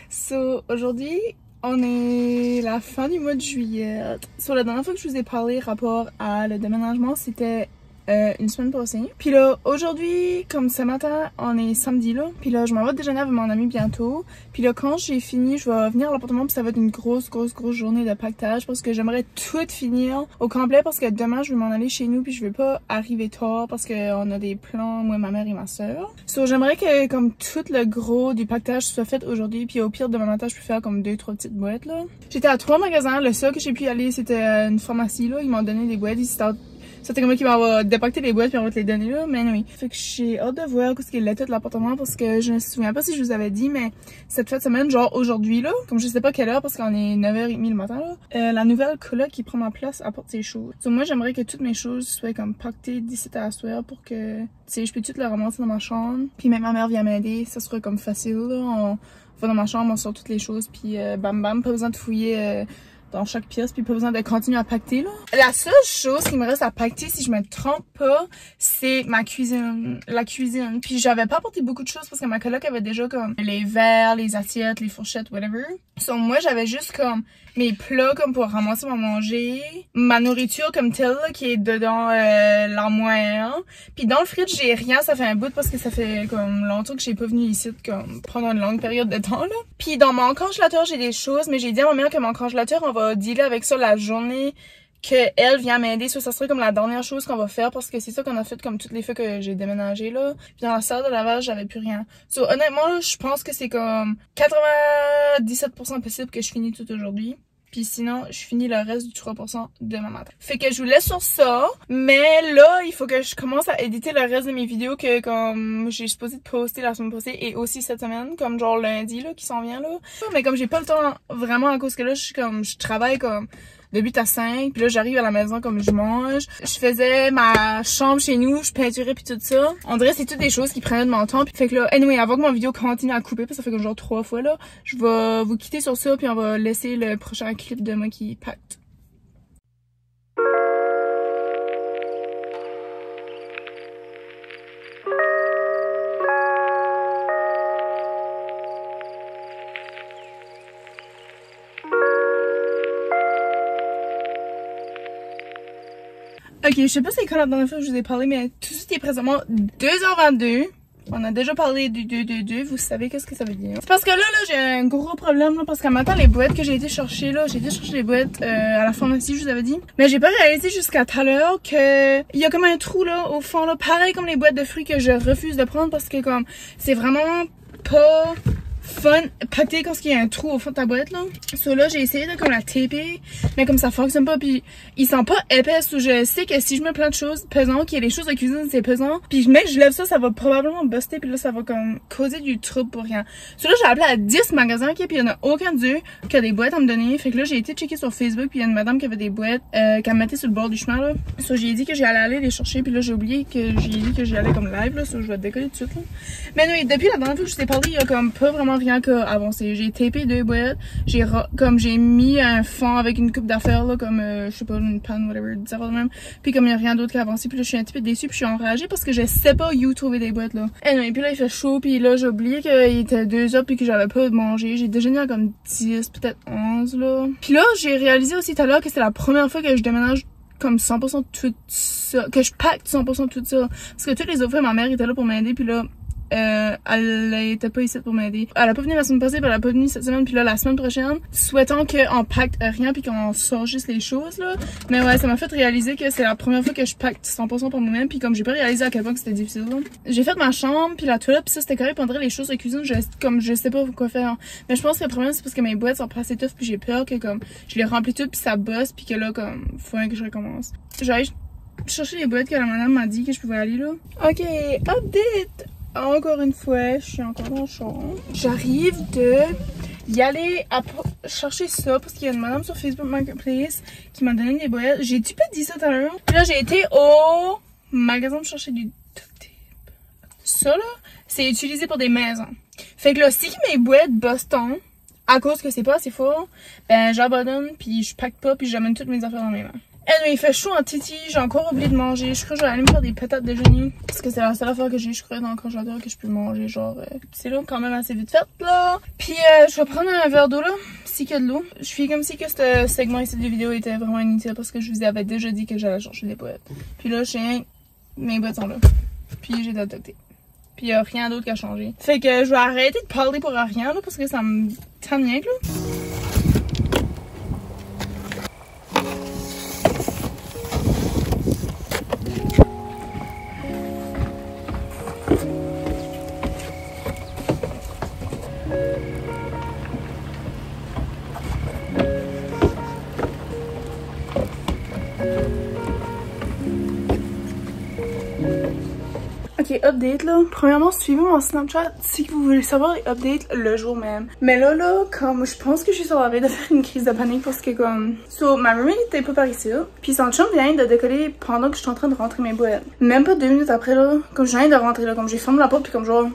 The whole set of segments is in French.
So, aujourd'hui, on est la fin du mois de juillet. So, la dernière fois que je vous ai parlé rapport à le déménagement, c'était une semaine passée. Puis là, aujourd'hui, comme ce matin, on est samedi là. Puis là, je m'en vais déjeuner avec mon ami bientôt. Puis là, quand j'ai fini, je vais venir à l'appartement. Puis ça va être une grosse journée de pactage parce que j'aimerais tout finir au complet parce que demain, je vais m'en aller chez nous. Puis je vais pas arriver tard parce qu'on a des plans, moi, ma mère et ma soeur. So, j'aimerais que comme tout le gros du pactage soit fait aujourd'hui. Puis au pire, demain matin, je peux faire comme 2-3 petites boîtes là. J'étais à 3 magasins. Le seul que j'ai pu aller, c'était une pharmacie là. Ils m'ont donné des boîtes. C'était comme moi qui va dépacter les boîtes puis on va te les donner là, mais oui. Fait que j'ai hâte de voir qu'est-ce qu'il est tout l'appartement parce que je me souviens pas si je vous avais dit, mais cette fin de semaine, genre aujourd'hui là, comme je sais pas quelle heure parce qu'on est 9h30 le matin là, la nouvelle coloc qui prend ma place apporte ses choses. Donc moi j'aimerais que toutes mes choses soient comme pactées d'ici à la soirée pour que, tu sais, je peux toutes les ramasser dans ma chambre. Puis même ma mère vient m'aider, ça sera comme facile là. On va dans ma chambre, on sort toutes les choses puis bam bam, pas besoin de fouiller dans chaque pièce, puis pas besoin de continuer à pacter là. La seule chose qui me reste à pacter, si je me trompe pas, c'est ma cuisine, la cuisine. Puis j'avais pas apporté beaucoup de choses parce que ma coloc avait déjà comme les verres, les assiettes, les fourchettes, whatever. So, moi j'avais juste comme mes plats comme pour ramasser mon manger, ma nourriture comme telle là, qui est dedans l'armoire. Puis dans le fridge j'ai rien, ça fait un bout parce que ça fait comme longtemps que j'ai pas venu ici comme pendant une longue période de temps là. Puis dans mon congélateur j'ai des choses, mais j'ai dit à ma mère que mon congélateur on va dealer avec ça la journée que elle vient m'aider. Ça serait comme la dernière chose qu'on va faire parce que c'est ça qu'on a fait comme toutes les fois que j'ai déménagé là. Puis dans la salle de lavage j'avais plus rien. So, honnêtement je pense que c'est comme 97% possible que je finis tout aujourd'hui. Puis sinon, je finis le reste du 3% demain matin. Fait que je vous laisse sur ça. Mais là, il faut que je commence à éditer le reste de mes vidéos que comme j'ai supposé de poster la semaine passée et aussi cette semaine, comme genre lundi là, qui s'en vient là. Mais comme j'ai pas le temps vraiment à cause que là, je travaille comme de 8 à 5, puis là j'arrive à la maison comme je mange, je faisais ma chambre chez nous, je peinturais puis tout ça. On dirait que c'est toutes des choses qui prennent de mon temps. Puis fait que là, anyway, avant que mon vidéo continue à couper, parce que ça fait comme genre 3 fois là, je vais vous quitter sur ça puis on va laisser le prochain clip de moi qui pacte. Ok, je sais pas c'est quand la dernière fois que je vous ai parlé, mais tout de suite il est présentement 2h22. On a déjà parlé du 222, vous savez qu'est-ce que ça veut dire. C'est parce que là j'ai un gros problème là, parce qu'à matin les boîtes que j'ai été chercher là, j'ai été chercher les boîtes à la pharmacie, je vous avais dit. Mais j'ai pas réalisé jusqu'à tout à l'heure que il y a comme un trou là au fond là, pareil comme les boîtes de fruits que je refuse de prendre parce que comme c'est vraiment pas fun pacter quand il y a un trou au fond de ta boîte là. So là j'ai essayé de comme la taper, mais comme ça fonctionne pas, puis ils sont pas épais. So je sais que si je mets plein de choses pesantes, qu'il y a des choses de cuisine c'est pesant, puis mec je lève ça, ça va probablement buster, puis là ça va comme causer du trouble pour rien. So là j'ai appelé à 10 magasins, okay, puis il y en a aucun d'eux qui a des boîtes à me donner. Fait que là j'ai été checker sur Facebook, puis il y a une madame qui avait des boîtes qu'elle me mettait sur le bord du chemin là. So j'ai dit que j'allais aller les chercher, puis là j'ai oublié que j'ai dit que j'y allais comme live là, so je vais te décoller tout de suite là. Mais oui, depuis la dernière fois que je t'ai parlé, il y a comme pas vraiment rien qu'à avancer. J'ai tapé 2 boîtes, j'ai mis un fond avec une coupe d'affaires là, comme je sais pas, une panne, whatever, des affaires de même. Puis comme il y a rien d'autre qu'à avancer, puis là je suis un petit peu déçue, puis je suis enragée parce que je sais pas où trouver des boîtes là. Et puis là il fait chaud, puis là j'ai oublié qu'il était 2h puis que j'avais pas mangé. J'ai déjeuné à comme 10, peut-être 11 là. Puis là j'ai réalisé aussi tout à l'heure que c'est la première fois que je déménage comme 100% tout ça, que je pacte 100% tout ça. Parce que toutes les autres fois ma mère était là pour m'aider, puis là elle était pas ici pour m'aider. Elle a pas venu la semaine passée, puis elle a pas venu cette semaine, puis là la semaine prochaine, souhaitant qu'on pacte rien puis qu'on sort juste les choses là. Mais ouais, ça m'a fait réaliser que c'est la première fois que je pacte 100% pour moi-même, puis comme j'ai pas réalisé à quel point que c'était difficile là. J'ai fait ma chambre puis la toilette, puis ça c'était correct. Pendant les choses de cuisine, je sais pas quoi faire. Mais je pense que le problème c'est parce que mes boîtes sont pas assez tough, puis j'ai peur que comme je les remplis toutes puis ça bosse, puis que là comme faut que je recommence. J'allais chercher les boîtes que la madame m'a dit que je pouvais aller là. Ok, update. Encore une fois, je suis encore dans le champ. J'arrive de y aller à chercher ça parce qu'il y a une madame sur Facebook Marketplace qui m'a donné des boîtes. J'ai-tu pas dit ça tout à l'heure? Puis là, j'ai été au magasin pour chercher du duct tape. Ça là, c'est utilisé pour des maisons. Fait que là, si mes boîtes Boston, à cause que c'est pas assez fort, ben j'abandonne puis je pacte pas puis j'amène toutes mes affaires dans mes mains. Anyway, il fait chaud en titi, j'ai encore oublié de manger. Je crois que je vais aller me faire des patates déjeuner. Parce que c'est la seule affaire que j'ai, je crois, dans le congélateur que je peux manger. Genre, c'est là quand même assez vite fait, là. Puis, je vais prendre un verre d'eau, là. Si qu'il y a de l'eau. Je suis comme si que ce segment ici de vidéo était vraiment inutile parce que je vous avais déjà dit que j'allais changer des boîtes. Puis là, mes boîtes sont là. Puis j'ai de la duct tape. Puis il y a rien d'autre qu'à changer. Fait que je vais arrêter de parler pour rien, là, parce que ça me tente bien, là. Ok, update là. Premièrement, suivez mon Snapchat si vous voulez savoir les updates le jour même. Mais là, comme je pense que je suis sur la veille de faire une crise de panique parce que comme... So, ma roommate était pas par ici là. Puis son chum vient de décoller pendant que je suis en train de rentrer mes boîtes. Même pas 2 minutes après là, comme je viens de rentrer là, comme j'ai fermé la porte puis comme genre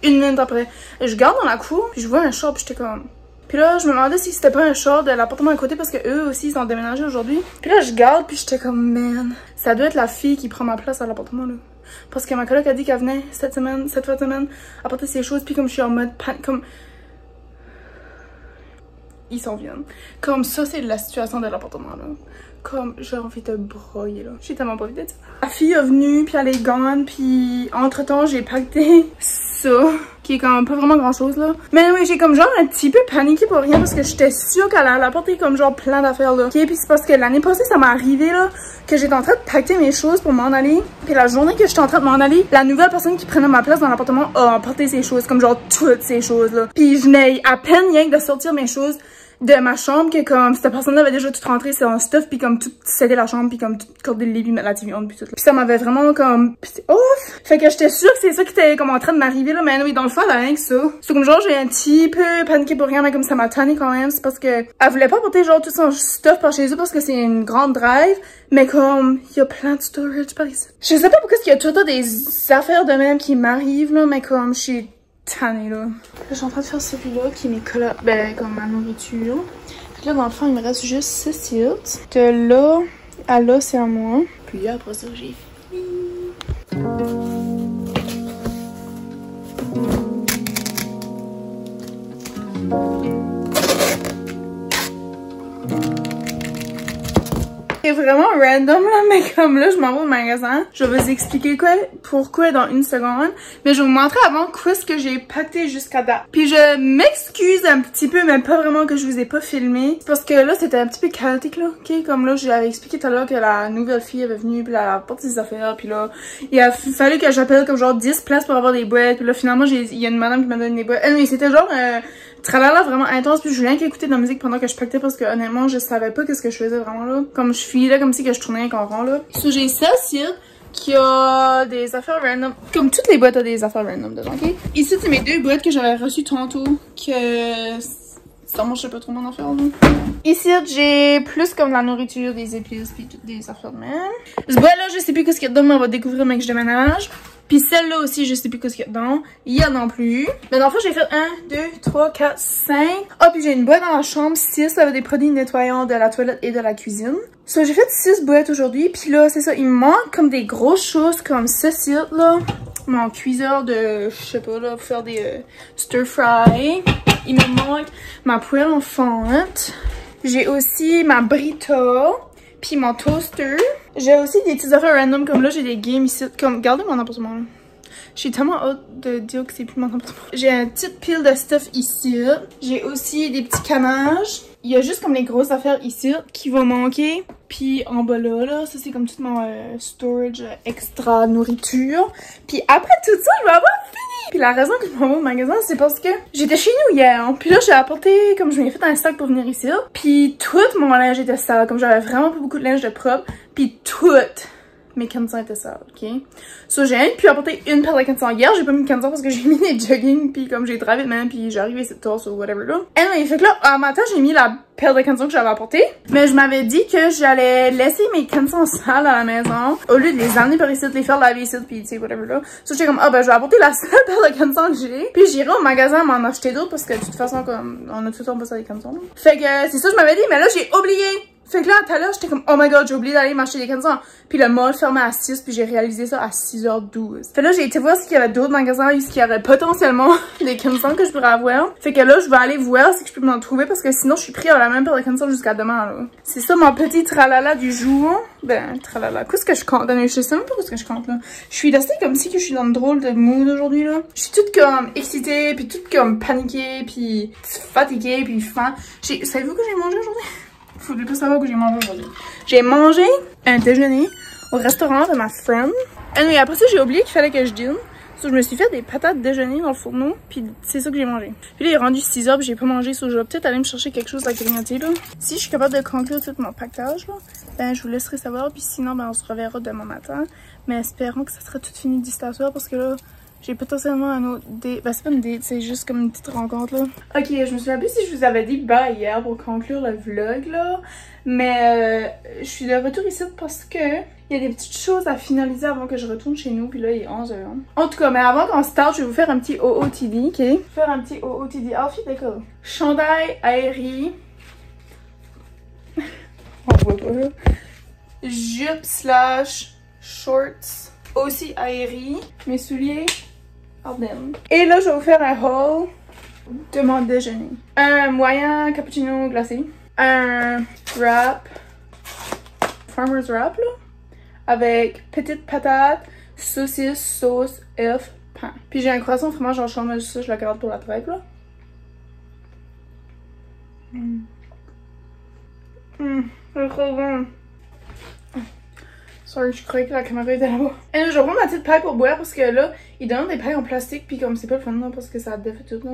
1 minute après. Je garde dans la cour puis je vois un char puis j'étais comme... Puis là, je me demandais si c'était pas un char de l'appartement à côté parce que eux aussi ils ont déménagé aujourd'hui. Puis là, je garde puis j'étais comme man, ça doit être la fille qui prend ma place à l'appartement là. Parce que ma coloc a dit qu'elle venait cette fois de semaine, apporter ses choses, puis comme je suis en mode comme... Ils s'en viennent. Comme ça, c'est la situation de l'appartement, là. Comme, j'ai envie de broyer, là. J'ai tellement pas envie d'être ça. La fille est venue, puis elle est gone, puis entre-temps, j'ai pacté ça, qui est quand même pas vraiment grand-chose, là. Mais oui, j'ai comme genre un petit peu paniqué pour rien, parce que j'étais sûre qu'elle allait apporter comme genre plein d'affaires, là. Ok, puis c'est parce que l'année passée, ça m'est arrivé, là, que j'étais en train de pacter mes choses pour m'en aller. Puis la journée que j'étais en train de m'en aller, la nouvelle personne qui prenait ma place dans l'appartement a emporté ses choses, comme genre toutes ces choses, là. Puis je n'ai à peine rien que de sortir mes choses de ma chambre que comme cette personne-là avait déjà tout rentré c'est en stuff puis comme tout cédé la chambre puis comme tout cordé le lit puis mettre la TV on puis tout là. Puis ça m'avait vraiment comme pis c'est ouf. Fait que j'étais sûre que c'est ça qui était comme en train de m'arriver là, mais oui dans le fond elle a rien que ça. C'est comme genre j'ai un petit peu paniqué pour rien mais comme ça m'a tanné quand même, c'est parce que elle voulait pas porter genre tout son stuff par chez eux parce que c'est une grande drive, mais comme il y a plein de storage par ici. Je sais pas pourquoi il y a tout le temps des affaires de même qui m'arrivent là, mais comme je suis tannée là. Je suis en train de faire celui-là qui est mes colas, ben comme ma nourriture. Puis là dans le fond il me reste juste ceci. De là à là c'est à moi. Puis après ça j'ai fini. C'est vraiment random là, mais comme là je m'en vais au magasin, je vais vous expliquer pourquoi dans 1 seconde, mais je vais vous montrer avant quoi ce que j'ai pacté jusqu'à date. Puis je m'excuse un petit peu, mais pas vraiment que je vous ai pas filmé, parce que là c'était un petit peu chaotique là, ok, comme là j'avais expliqué tout à l'heure que la nouvelle fille avait venu, puis elle a apporté ses affaires, puis là il a fallu que j'appelle comme genre 10 places pour avoir des boîtes, puis là finalement il y a une madame qui m'a donné des boîtes, mais c'était genre tralala vraiment intense, puis je voulais qu'écouter de la musique pendant que je pactais parce que honnêtement je savais pas qu'est-ce que je faisais vraiment là, comme je suis là comme si que je tournais un rond là. So, j'ai celle-ci qui a des affaires random, comme toutes les boîtes ont des affaires random dedans, ok? Ici c'est mes 2 boîtes que j'avais reçues tantôt, que ça marchait pas trop mon affaire là. Ici j'ai plus comme de la nourriture, des épices puis toutes des affaires de même. Ce boîte là je sais plus qu'est-ce qu'il y a dedans, mais on va découvrir mec que je déménage. Puis celle-là aussi, je sais plus qu'est-ce qu'il y a dedans. Il y a non plus. Mais dans le fond, j'ai fait 1, 2, 3, 4, 5. Ah, puis j'ai une boîte dans la chambre. 6 avec des produits nettoyants de la toilette et de la cuisine. So, j'ai fait 6 boîtes aujourd'hui. Puis là, c'est ça. Il me manque comme des grosses choses comme ceci, là. Mon cuiseur de, je sais pas, là, pour faire des stir fry. Il me manque ma poêle en fonte. J'ai aussi ma Brita. Puis mon toaster. J'ai aussi des petites affaires random comme là j'ai des games ici. Comme regardez mon appartement là. J'ai tellement hâte de dire que c'est plus mon appartement. J'ai une petite pile de stuff ici. J'ai aussi des petits canages. Il y a juste comme les grosses affaires ici qui vont manquer. Puis en bas là, ça c'est comme tout mon storage extra nourriture. Puis après tout ça, je vais avoir fini. Puis la raison que je m'en vais au magasin, c'est parce que j'étais chez nous hier. Hein. Puis là, j'ai apporté, comme je m'ai fait un sac pour venir ici. Puis tout mon linge était sale. Comme j'avais vraiment pas beaucoup de linge de propre. Puis tout mes camisons étaient sales, ok? So, j'ai pu apporter une paire de camisons. Hier, j'ai pas mis de camisons parce que j'ai mis des jogging, puis comme j'ai travaillé de même, puis j'ai arrivé cette torse ou whatever là. Anyway, fait que là, en matin, j'ai mis la paire de camisons que j'avais apportée. Mais je m'avais dit que j'allais laisser mes camisons sales à la maison, au lieu de les amener par ici, de les faire laver ici, puis tu sais, whatever là. So, j'étais comme, ah ben, je vais apporter la seule paire de camisons que j'ai. Puis j'irai au magasin m'en acheter d'autres parce que de toute façon, comme, on a tout le temps besoin des camisons. Fait que c'est ça, je m'avais dit, mais là, j'ai oublié. Fait que là, tout à l'heure, j'étais comme, oh my god, j'ai oublié d'aller m'acheter des cannes. Puis le mall fermait à 6, puis j'ai réalisé ça à 6h12. Fait que là, j'ai été voir s'il y avait d'autres magasins où il y aurait potentiellement des cannes que je pourrais avoir. Fait que là, je vais aller voir si je peux m'en trouver parce que sinon, je suis pris à la même paire de cannes jusqu'à demain, là. C'est ça mon petit tralala du jour. Ben, tralala. Qu'est-ce que je compte? Je sais même pas ce que je compte, là. Je suis restée comme si que je suis dans le drôle de mood aujourd'hui, là. Je suis toute comme excitée, puis toute comme paniquée, puis fatiguée, puis faim. Savez-vous que j'ai mangé aujourd'hui? Faut pas savoir que j'ai mangé aujourd'hui. J'ai mangé un déjeuner au restaurant de ma friend. Et après ça, j'ai oublié qu'il fallait que je dîne. So, je me suis fait des patates déjeuner dans le fourneau, puis c'est ça que j'ai mangé. Puis là, il est rendu 6h, puis j'ai pas mangé, so je vais peut-être aller me chercher quelque chose à grignoter, là. Si je suis capable de conclure tout mon pactage, là, ben je vous laisserai savoir, puis sinon, ben on se reverra demain matin. Mais espérons que ça sera tout fini d'ici à soir, parce que là, j'ai potentiellement un autre date. Ben, c'est pas une date, c'est juste comme une petite rencontre, là. Ok, je me souviens plus si je vous avais dit bye hier pour conclure le vlog, là. Mais je suis de retour ici parce que il y a des petites choses à finaliser avant que je retourne chez nous. Puis là, il est 11h. En tout cas, mais avant qu'on start, je vais vous faire un petit OOTD, ok? Faire un petit OOTD outfit, d'accord. Chandail aérien. On voit pas, là. Jupe slash shorts. Aussi aérien. Mes souliers. Ardennes. Et là, je vais vous faire un haul de mon déjeuner. Un moyen cappuccino glacé. Un wrap. Farmer's wrap, là. Avec petites patates, saucisse, sauce, œuf, pain. Puis j'ai un croissant fromage en chambre, ça, je la garde pour la trêve, là. C'est trop bon. Sorry, je croyais que la caméra était là-bas. Et là, je vais prendre ma petite paille pour boire parce que là, ils donnent des pailles en plastique, puis comme c'est pas le fun, là, parce que ça défait tout, là.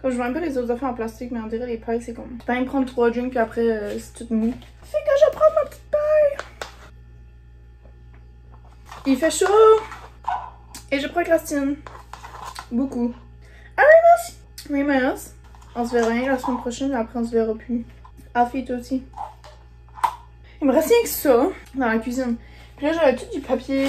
Comme je vois un peu les autres affaires en plastique, mais on dirait les pailles, c'est comme... Tu peux même prendre 3 drinks, puis après, c'est tout mou. Fait que je vais prendre ma petite paille. Il fait chaud. Et je procrastine. Beaucoup. Remus. On se verra rien la semaine prochaine, mais après on se verra plus. Alfie, toi aussi. Il me reste rien que ça dans la cuisine. Puis là, j'avais tout du papier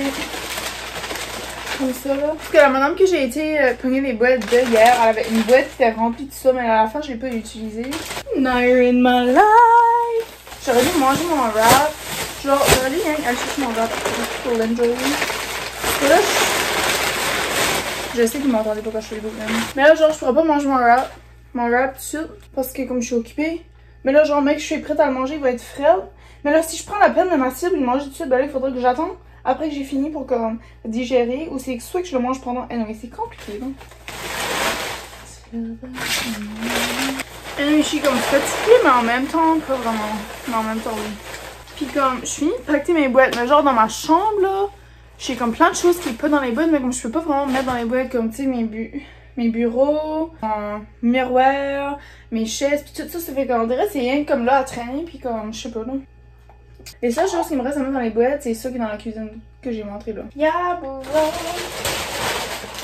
comme ça, là. Parce que la madame que j'ai été pogner les boîtes de hier, elle avait une boîte qui était remplie de ça, mais à la fin, je l'ai pas utilisée. Night in my life. J'aurais dû manger mon wrap. Genre, j'aurais dû aller chercher mon wrap pour l'enjoy. Et là, je sais qu'ils m'entendaient pas quand je fais les boucles. Mais là, genre, je pourrais pas manger mon wrap tout de suite. Parce que comme je suis occupée. Mais là, genre, mec, je suis prête à le manger, il va être frais. Mais là, si je prends la peine de m'asseoir et de le manger tout de suite, ben là, il faudrait que j'attende après que j'ai fini pour comme digérer. Ou c'est soit que je le mange pendant. Eh non, mais c'est compliqué, là. Et là, je suis comme fatiguée, mais en même temps, pas vraiment. Mais en même temps, oui. Puis comme, je finis de pacter mes boîtes. Mais genre, dans ma chambre, là, j'ai comme plein de choses qui sont pas dans les boîtes, mais comme je peux pas vraiment mettre dans les boîtes, comme, tu sais, mes bureaux, mon miroir, mes chaises, puis tout ça, ça fait qu'on dirait c'est rien comme là à traîner, puis comme, je sais pas, là. Les seules choses qui me restent à mettre dans les boîtes, c'est ça qui est dans la cuisine que j'ai montré là. Yeah,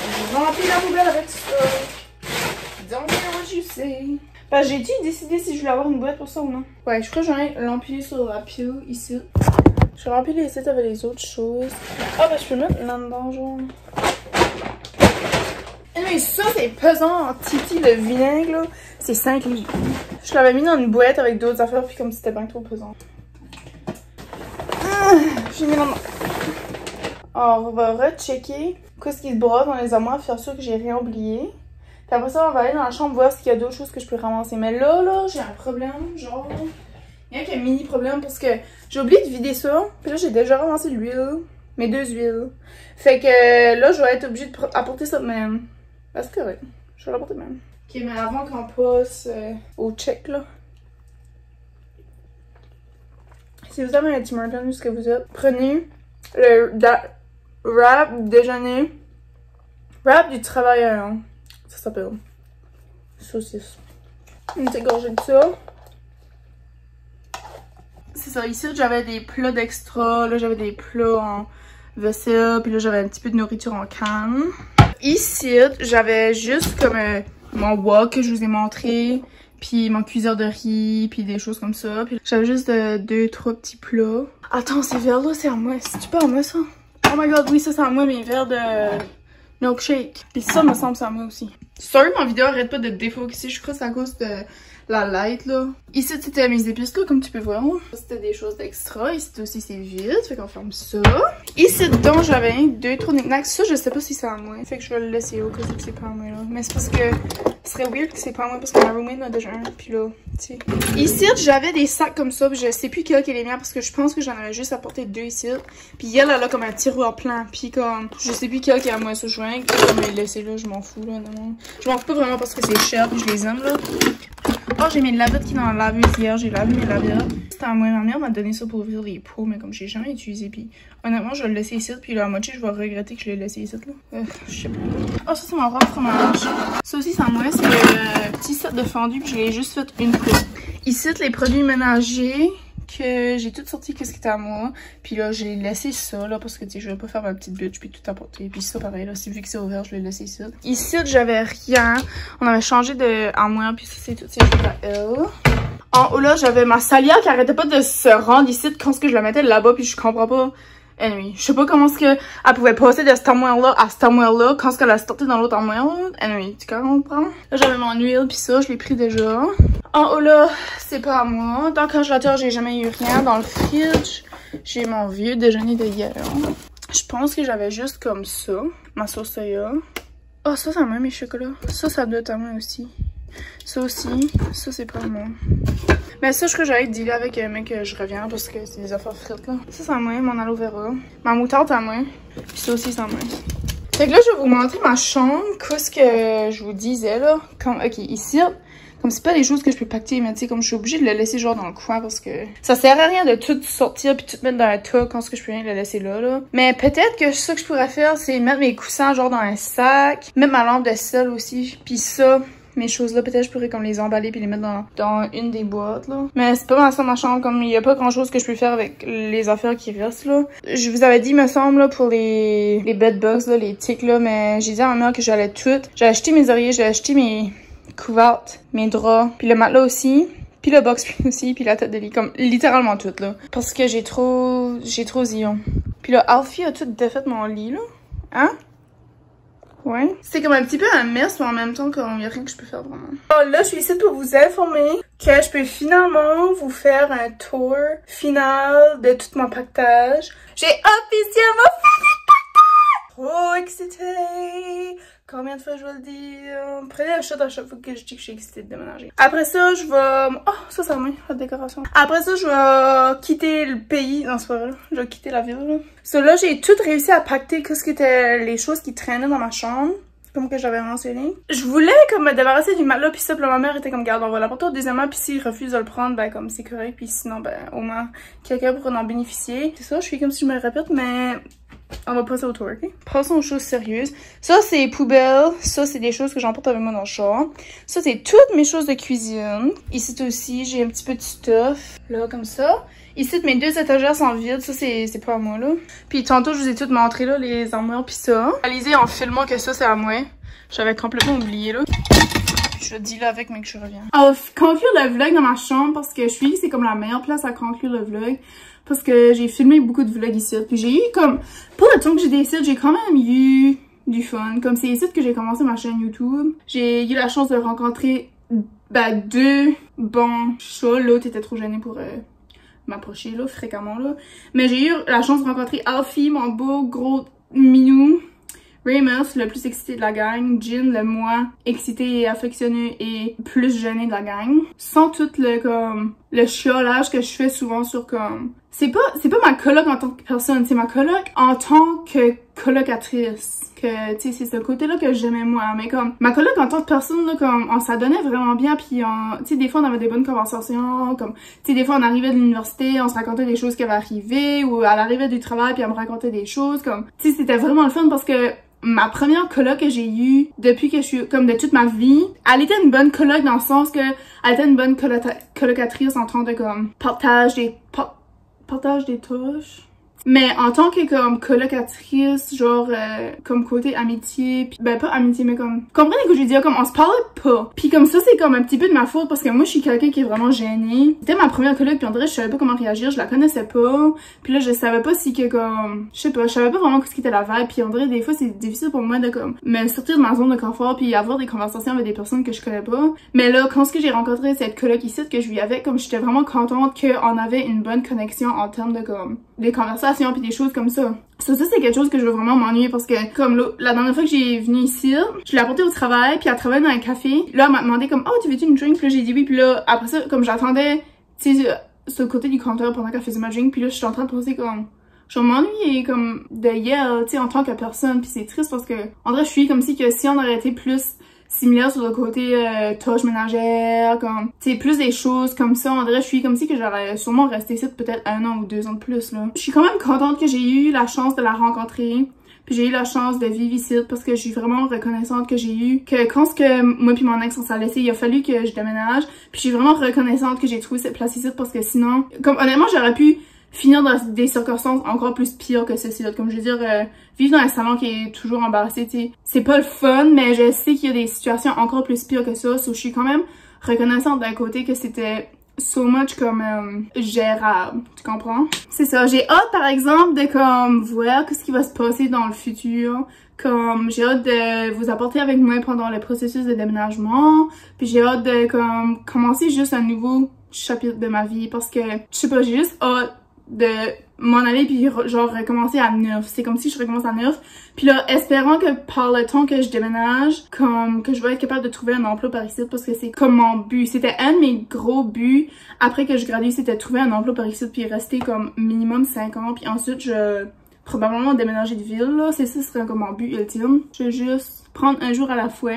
j'ai rempli la poubelle avec ça. Don't care what you say. Ben, j'ai-tu décidé si je voulais avoir une boîte pour ça ou non? Ouais, je crois que j'en ai l'empiler sur la pile ici. Je vais remplir les sites avec les autres choses. Ah, ben, je peux le mettre là-dedans, genre. Mais ça, c'est pesant en titi, le vinaigre, là. C'est 5 livres. Je l'avais mis dans une boîte avec d'autres affaires, puis comme c'était bien trop pesant. J'ai mis dans... Alors, on va rechecker qu'est-ce qui se brosse dans les armoires, faire sûr que j'ai rien oublié. Puis après ça, on va aller dans la chambre voir s'il y a d'autres choses que je peux ramasser. Mais là, j'ai un problème, genre... Il y a un mini problème parce que j'ai oublié de vider ça. Puis là, j'ai déjà ramassé l'huile. Mes 2 huiles. Fait que là, je vais être obligée d'apporter ça de même. Ah, c'est correct. Je vais l'apporter même. Ok, mais avant qu'on passe au check, là. Si vous avez un Tim Hortons, ce que vous êtes, prenez le wrap déjeuner. Wrap du travailleur. Ça s'appelle. Saucisse. Une petite gorgée de ça. C'est ça. Ici, j'avais des plats d'extra. Là, j'avais des plats en vaisselle. Puis là, j'avais un petit peu de nourriture en canne. Ici, j'avais juste comme mon wok que je vous ai montré, puis mon cuiseur de riz, puis des choses comme ça. Puis j'avais juste 2-3 petits plats. Attends, ces verres-là, c'est à moi. C'est-tu pas à moi, ça? Oh my god, oui, ça, c'est à moi, mes verres de milkshake. Puis ça, me semble, c'est à moi aussi. Sorry, ma vidéo arrête pas de défocuser, je crois que c'est à cause de la light là. Ici c'était mes épices là, comme tu peux voir. C'était des choses d'extra. Ici aussi c'est vide, fait qu'on ferme ça. Ici donc j'avais 2 trous de knickknacks. Ça je sais pas si c'est à moi. Fait que je vais le laisser au cas où c'est pas à moi là. Mais c'est parce que ce serait weird que c'est pas à moi parce que ma roommate en a déjà un. Puis là, tu sais. Ici j'avais des sacs comme ça, puis je sais plus quel est les miens parce que je pense que j'en avais juste apporté 2 ici. Puis elle a comme un tiroir plein. Puis comme je sais plus quel qui est à moi ça, je vais comme les laisser là, je m'en fous là. Non. Je m'en fous pas vraiment parce que c'est cher puis je les aime là. Oh, j'ai mes lavettes qui sont dans la laveuse hier, j'ai lavé mes lavettes. C'était à moi, ma mère m'a donné ça pour ouvrir les pots, mais comme j'ai jamais utilisé, puis honnêtement, je vais le laisser ici, puis la moitié, je vais regretter que je l'ai laissé ici, là. Je sais pas. Oh, ça, c'est mon robe fromage. Ça aussi, c'est à moi, c'est le petit set de fondu, puis je l'ai juste fait une fois. Ici, les produits ménagers que j'ai tout sorti qu'est-ce qui était à moi. Puis là, j'ai laissé ça, là, parce que, tu sais, je vais pas faire ma petite bitch puis tout apporter. Puis ça, pareil, là, c'est vu que c'est ouvert, je l'ai laissé ici. Ici, j'avais rien. On avait changé de armoire, puis ça, c'est tout, c'est à elle. En haut, là, j'avais ma salière qui arrêtait pas de se rendre ici quand je la mettais là-bas, puis je comprends pas. Anyway, je sais pas comment est-ce qu'elle pouvait passer de cette armoire-là à cette armoire-là quand est-ce qu'elle a sorti dans l'autre armoire. Anyway, tu comprends? Là, j'avais mon huile pis ça, je l'ai pris déjà. En haut, là, c'est pas à moi. Dans le congélateur, j'ai jamais eu rien. Dans le fridge, j'ai mon vieux déjeuner de hier. Je pense que j'avais juste comme ça, ma sauce soya. Oh, ça, c'est à moi, mes chocolats. Ça doit être à moi aussi. Ça aussi, ça, c'est pas à moi. Mais ça, je crois que j'allais dealer avec un mec, je reviens parce que c'est des affaires frites, là. Ça, c'est à moi, mon aloe vera. Ma moutarde à moi. Puis ça aussi, c'est à moi. Fait que là, je vais vous montrer ma chambre. Qu'est-ce que je vous disais, là. Comme, ok, ici, comme c'est pas des choses que je peux pacter, mais tu sais, comme je suis obligée de le laisser genre dans le coin parce que ça sert à rien de tout sortir puis tout mettre dans un tas quand ce que je peux rien le laisser là, là. Mais peut-être que ça que je pourrais faire, c'est mettre mes coussins genre dans un sac. Mettre ma lampe de sel aussi. Puis ça... Mes choses là, peut-être je pourrais comme les emballer puis les mettre dans une des boîtes là. Mais c'est pas mal ça ma chambre, comme il y a pas grand chose que je peux faire avec les affaires qui restent là. Je vous avais dit, me semble, là, pour les bedbugs là, les tiques là, mais j'ai dit à ma mère que j'allais tout. J'ai acheté mes oreillers, j'ai acheté mes couvertes, mes draps, puis le matelas aussi. Puis le box spring aussi, puis la tête de lit, comme littéralement tout là. Parce que j'ai trop zion. Puis là, Alfie a tout défait mon lit là. Hein? Ouais. C'est comme un petit peu un mess, mais en même temps, qu'il n'y a rien que je peux faire vraiment. Oh, là, je suis ici pour vous informer que je peux finalement vous faire un tour final de tout mon pactage. J'ai officiellement fini le pactage! Trop excitée! Combien de fois je vais le dire? Prenez un shot à chaque fois que je dis que je suis excitée de déménager. Après ça, je vais... Oh, ça, c'est à moi, la décoration. Après ça, je vais quitter le pays. Non, c'est pas vrai. Je vais quitter la ville, là. So, là, j'ai tout réussi à pacter qu'est-ce qui était les choses qui traînaient dans ma chambre. Comme que j'avais mentionné. Je voulais comme me débarrasser du matelas, puis ça, puis ma mère était comme, garde, on va l'apporter au deuxièmement, puis s'il refuse de le prendre, ben comme c'est correct, puis sinon, ben au moins, quelqu'un pourra en bénéficier. C'est ça, je suis comme si je me répète, mais... On va passer au tour, ok? Passons aux choses sérieuses. Ça, c'est poubelle. Ça, c'est des choses que j'emporte avec moi dans le char. Ça, c'est toutes mes choses de cuisine. Ici aussi, j'ai un petit peu de stuff. Là, comme ça. Ici, mes 2 étagères sont vides. Ça, c'est pas à moi, là. Puis tantôt, je vous ai toutes montré, là, les armoires pis ça. Réalisez en filmant que ça, c'est à moi. J'avais complètement oublié, là. Je dis là avec, mais que je reviens. Alors, conclure le vlog dans ma chambre parce que je suis c'est comme la meilleure place à conclure le vlog. Parce que j'ai filmé beaucoup de vlogs ici. Puis j'ai eu comme... Pour le temps que j'ai des sites, j'ai quand même eu du fun. Comme c'est ici que j'ai commencé ma chaîne YouTube. J'ai eu la chance de rencontrer 2 bons chats. L'autre était trop gêné pour m'approcher là, fréquemment là. Mais j'ai eu la chance de rencontrer Alfie, mon beau gros minou. Ramos, le plus excité de la gang. Jin, le moins excité et affectionné et plus gêné de la gang. Sans tout le chiolage que je fais souvent sur comme... C'est pas ma coloc en tant que personne, c'est ma coloc en tant que colocatrice. Que, tu sais, c'est ce côté-là que j'aimais moi. Mais comme, ma coloc en tant que personne, là, comme, on s'adonnait vraiment bien, puis tu sais, des fois, on avait des bonnes conversations, comme, tu sais, des fois, on arrivait de l'université, on se racontait des choses qui avaient arrivé, ou elle arrivait du travail, puis elle me racontait des choses, comme, tu sais, c'était vraiment le fun parce que ma première coloc que j'ai eue depuis que je suis, comme de toute ma vie, elle était une bonne coloc dans le sens que elle était une bonne colocatrice en train de, comme, partage des touches. Mais en tant que comme colocatrice, genre comme côté amitié, pis, ben pas amitié mais comme comprenez ce que je veux dire, comme on se parlait pas. Puis comme ça c'est comme un petit peu de ma faute parce que moi je suis quelqu'un qui est vraiment gêné. C'était ma première coloc puis on dirait je savais pas comment réagir, je la connaissais pas. Puis là je savais pas si que comme je sais pas, je savais pas vraiment ce qui était la vibe puis on dirait des fois c'est difficile pour moi de comme me sortir de ma zone de confort puis avoir des conversations avec des personnes que je connais pas. Mais là quand j'ai rencontré cette coloc ici que je vis avec, comme j'étais vraiment contente qu'on avait une bonne connexion en termes de comme des conversations puis des choses comme ça. Ça c'est quelque chose que je veux vraiment m'ennuyer parce que comme la dernière fois que j'ai venu ici, je l'ai apporté au travail puis elle travaillait dans un café. Là elle m'a demandé comme oh tu veux-tu une drink? Puis là j'ai dit oui puis là après ça comme j'attendais tu sais sur le côté du compteur pendant qu'elle faisait ma drink puis là je suis en train de penser comme je m'ennuie comme de hier tu sais en tant que personne puis c'est triste parce que en vrai je suis comme si on aurait été plus similaire sur le côté tâches ménagères, comme tu sais plus des choses comme ça, on dirait je suis comme si que j'aurais sûrement resté ici peut-être 1 an ou 2 ans de plus là. Je suis quand même contente que j'ai eu la chance de la rencontrer. Puis j'ai eu la chance de vivre ici parce que je suis vraiment reconnaissante que j'ai eu que quand ce que moi puis mon ex on s'est laissé, il a fallu que je déménage. Puis je suis vraiment reconnaissante que j'ai trouvé cette place ici parce que sinon, comme honnêtement j'aurais pu finir dans des circonstances encore plus pires que ceci. Comme je veux dire, vivre dans un salon qui est toujours embarrassé, tu sais, c'est pas le fun, mais je sais qu'il y a des situations encore plus pires que ça. So, je suis quand même reconnaissante d'un côté que c'était so much comme gérable, tu comprends? C'est ça, j'ai hâte par exemple de comme voir ce qui va se passer dans le futur. Comme j'ai hâte de vous apporter avec moi pendant le processus de déménagement. Puis j'ai hâte de comme commencer juste un nouveau chapitre de ma vie parce que je sais pas, j'ai juste hâte de m'en aller puis genre recommencer à neuf. C'est comme si je recommence à neuf. Puis là, espérant que par le temps que je déménage, comme que je vais être capable de trouver un emploi par ici parce que c'est comme mon but. C'était un de mes gros buts après que je gradue, c'était de trouver un emploi par ici puis rester comme minimum 5 ans. Puis ensuite, je probablement déménager de ville là. Ça serait comme mon but ultime. Je vais juste prendre un jour à la fois.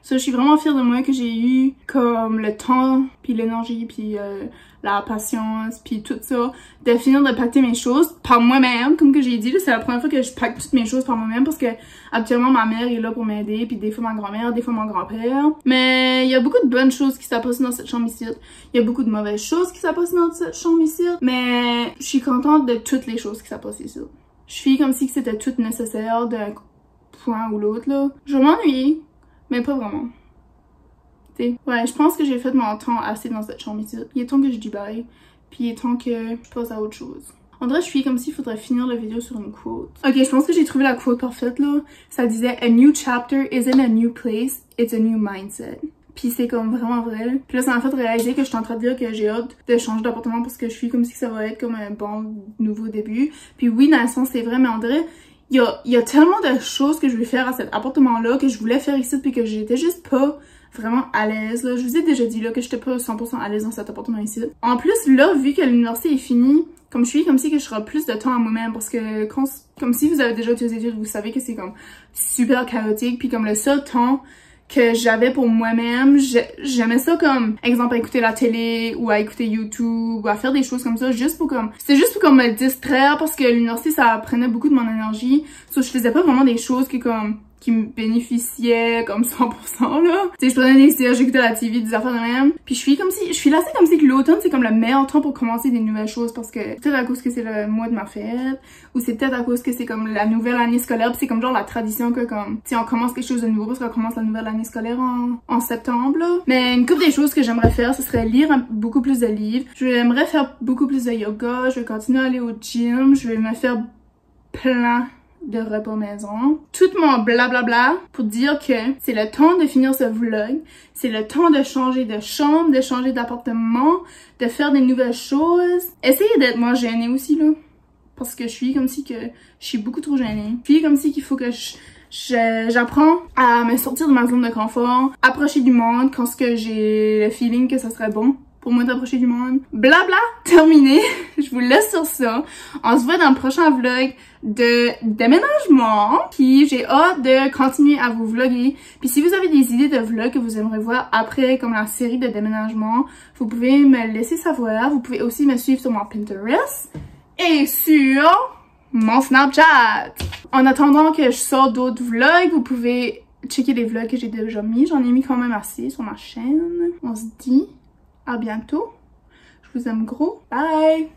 Ça, je suis vraiment fière de moi que j'ai eu comme le temps puis l'énergie puis la patience puis tout ça de finir de pacter mes choses par moi-même. Comme que j'ai dit, c'est la première fois que je pacte toutes mes choses par moi-même parce que actuellement ma mère est là pour m'aider puis des fois ma grand-mère, des fois mon grand-père. Mais il y a beaucoup de bonnes choses qui s'est passées dans cette chambre ici. Il y a beaucoup de mauvaises choses qui s'est passées dans cette chambre ici. Mais je suis contente de toutes les choses qui s'est passées ici. Je suis comme si c'était tout nécessaire d'un point ou l'autre là. Je m'ennuie. Mais pas vraiment. T'sais. Ouais, je pense que j'ai fait mon temps assez dans cette chambre ici. Il est temps que je dis bye. Puis il est temps que je passe à autre chose. En vrai, je suis comme s'il faudrait finir la vidéo sur une quote. Ok, je pense que j'ai trouvé la quote parfaite là. Ça disait « A new chapter isn't a new place, it's a new mindset ». Puis c'est comme vraiment vrai. Puis là, ça m'a fait réaliser que je suis en train de dire que j'ai hâte de changer d'appartement parce que je suis comme si ça va être comme un bon nouveau début. Puis oui, dans le sens c'est vrai, mais on dirait... Il y a tellement de choses que je vais faire à cet appartement-là que je voulais faire ici puis que j'étais juste pas vraiment à l'aise. Je vous ai déjà dit là que j'étais pas 100% à l'aise dans cet appartement ici. En plus, là, vu que l'université est finie, comme je suis comme si que je serai plus de temps à moi-même parce que comme si vous avez déjà été aux études, vous savez que c'est comme super chaotique puis comme le seul temps que j'avais pour moi-même, j'aimais ça comme, exemple, à écouter la télé ou à écouter YouTube ou à faire des choses comme ça, juste pour comme, c'était juste pour comme me distraire parce que l'université ça prenait beaucoup de mon énergie. So, je faisais pas vraiment des choses qui me bénéficiaient comme 100% là. Tu sais, je prenais des sièges, j'écoutais la TV, des affaires de même. Puis je suis lassée comme si que l'automne c'est comme le meilleur temps pour commencer des nouvelles choses parce que peut-être à cause que c'est le mois de ma fête ou c'est peut-être à cause que c'est comme la nouvelle année scolaire. Puis c'est comme genre la tradition que comme, tu sais, on commence quelque chose de nouveau parce qu'on commence la nouvelle année scolaire en septembre là. Mais une couple des choses que j'aimerais faire, ce serait lire beaucoup plus de livres. J'aimerais faire beaucoup plus de yoga, je vais continuer à aller au gym, je vais me faire plein de repas maison. Tout mon blablabla pour dire que c'est le temps de finir ce vlog. C'est le temps de changer de chambre, de changer d'appartement, de faire des nouvelles choses. Essayez d'être moins gênée aussi là. Parce que je suis comme si que je suis beaucoup trop gênée. Je suis comme si qu'il faut que j'apprends à me sortir de ma zone de confort, approcher du monde quand j'ai le feeling que ça serait bon pour moi d'approcher du monde. Blabla, terminé. Je vous laisse sur ça. On se voit dans le prochain vlog de déménagement. Puis j'ai hâte de continuer à vous vlogger. Puis si vous avez des idées de vlogs que vous aimeriez voir après, comme la série de déménagement, vous pouvez me laisser savoir. Vous pouvez aussi me suivre sur mon Pinterest et sur mon Snapchat. En attendant que je sorte d'autres vlogs, vous pouvez checker les vlogs que j'ai déjà mis. J'en ai mis quand même assez sur ma chaîne. On se dit à bientôt. Je vous aime gros. Bye!